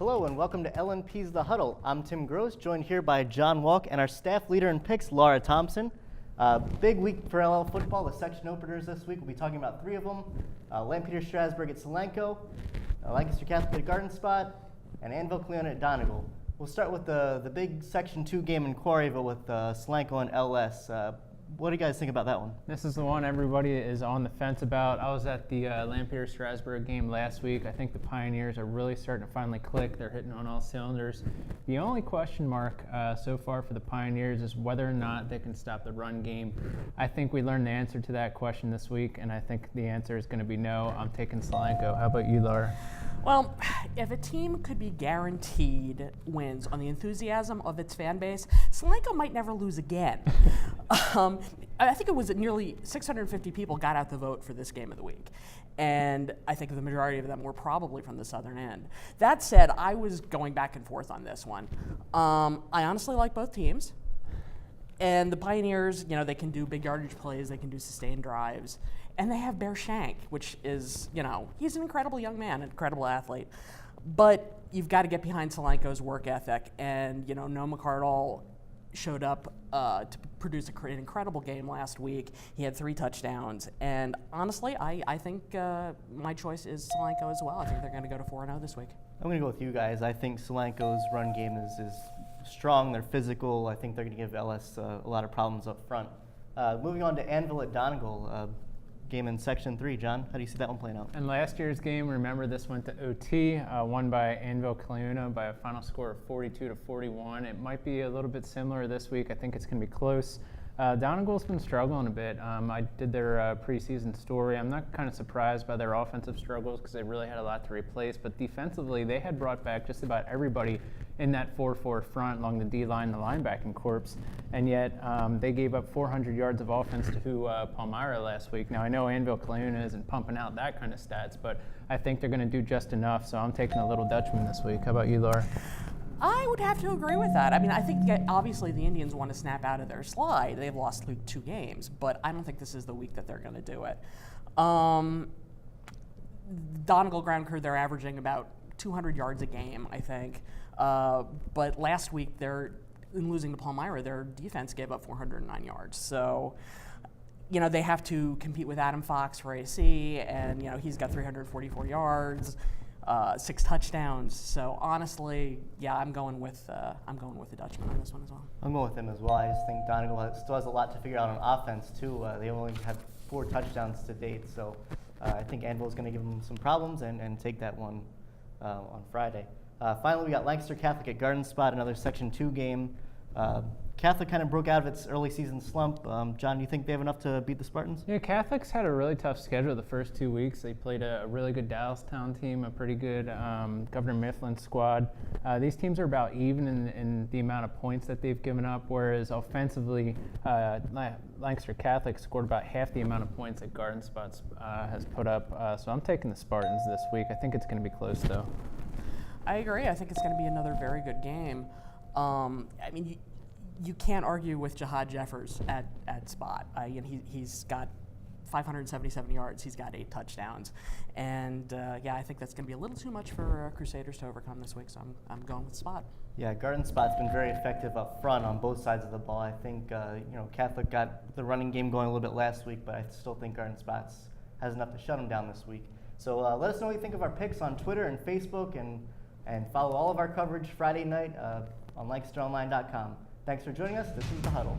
Hello and welcome to LNP's The Huddle. I'm Tim Gross, joined here by John Walk and our staff leader in picks, Laura Thompson. Big week for LL football. The section openers this week. We'll be talking about three of them. Lampeter Strasburg at Solanco, Lancaster Catholic at Garden Spot, and Anvil Cleona at Donegal. We'll start with the big Section 2 game in Quarryville with Solanco and LS. What do you guys think about that one? This is the one everybody is on the fence about. I was at the Lampeter Strasburg game last week. I think the Pioneers are really starting to finally click. They're hitting on all cylinders. The only question mark so far for the Pioneers is whether or not they can stop the run game. I think we learned the answer to that question this week, and I think the answer is going to be no. I'm taking Solanco. How about you, Laura? Well, if a team could be guaranteed wins on the enthusiasm of its fan base, Solanco might never lose again. I think it was nearly 650 people got out the vote for this game of the week. And I think the majority of them were probably from the southern end. That said, I was going back and forth on this one. I honestly like both teams. And the Pioneers, you know, they can do big yardage plays, they can do sustained drives. And they have Bear Shank, which is, you know, he's an incredible young man, an incredible athlete. But you've got to get behind Solanco's work ethic. And, you know, Noah McCardle showed up to produce an incredible game last week. He had 3 touchdowns. And honestly, I think my choice is Solanco as well. I think they're going to go to 4-0 this week. I'm going to go with you guys. I think Solanco's run game is strong. They're physical. I think they're going to give LS a lot of problems up front. Moving on to Anvil at Donegal. Game in Section 3. John, how do you see that one playing out? In last year's game, remember this went to OT, won by Anvil Cleona by a final score of 42-41. It might be a little bit similar this week. I think it's going to be close. Donegal's been struggling a bit. I did their preseason story. I'm not kind of surprised by their offensive struggles because they really had a lot to replace, but defensively, they had brought back just about everybody in that 4-4 front along the D-line, the linebacking corps, and yet they gave up 400 yards of offense to Palmyra last week. Now, I know Anvil Cleona isn't pumping out that kind of stats, but I think they're going to do just enough, so I'm taking a little Dutchman this week. How about you, Laura? I would have to agree with that. I mean, I think obviously the Indians want to snap out of their slide. They've lost 2 games, but I don't think this is the week that they're going to do it. Donegal ground crew, they're averaging about 200 yards a game, I think. But last week, in losing to Palmyra, their defense gave up 409 yards. So, you know, they have to compete with Adam Fox for AC, and, you know, he's got 344 yards. 6 touchdowns. So honestly, yeah, I'm going with the Dutchman on this one as well. I'm going with him as well. I just think Donegal still has a lot to figure out on offense too. They only have 4 touchdowns to date, so I think Anvil is going to give them some problems and take that one on Friday. Finally, we got Lancaster Catholic at Garden Spot, another Section 2 game. Catholic kind of broke out of its early season slump. John, do you think they have enough to beat the Spartans? Yeah, Catholics had a really tough schedule the first 2 weeks. They played a really good Dallastown team, a pretty good Governor Mifflin squad. These teams are about even in the amount of points that they've given up, whereas offensively, Lancaster Catholic scored about half the amount of points that Garden Spots has put up. So I'm taking the Spartans this week. I think it's going to be close, though. I agree. I think it's going to be another very good game. I mean, you can't argue with Jihad Jeffers at Spot. He's got 577 yards. He's got 8 touchdowns. And, yeah, I think that's going to be a little too much for Crusaders to overcome this week, so I'm going with Spot. Yeah, Garden Spot's been very effective up front on both sides of the ball. I think, you know, Catholic got the running game going a little bit last week, but I still think Garden Spots has enough to shut them down this week. So let us know what you think of our picks on Twitter and Facebook, and follow all of our coverage Friday night on LancasterOnline.com. Thanks for joining us. This is The Huddle.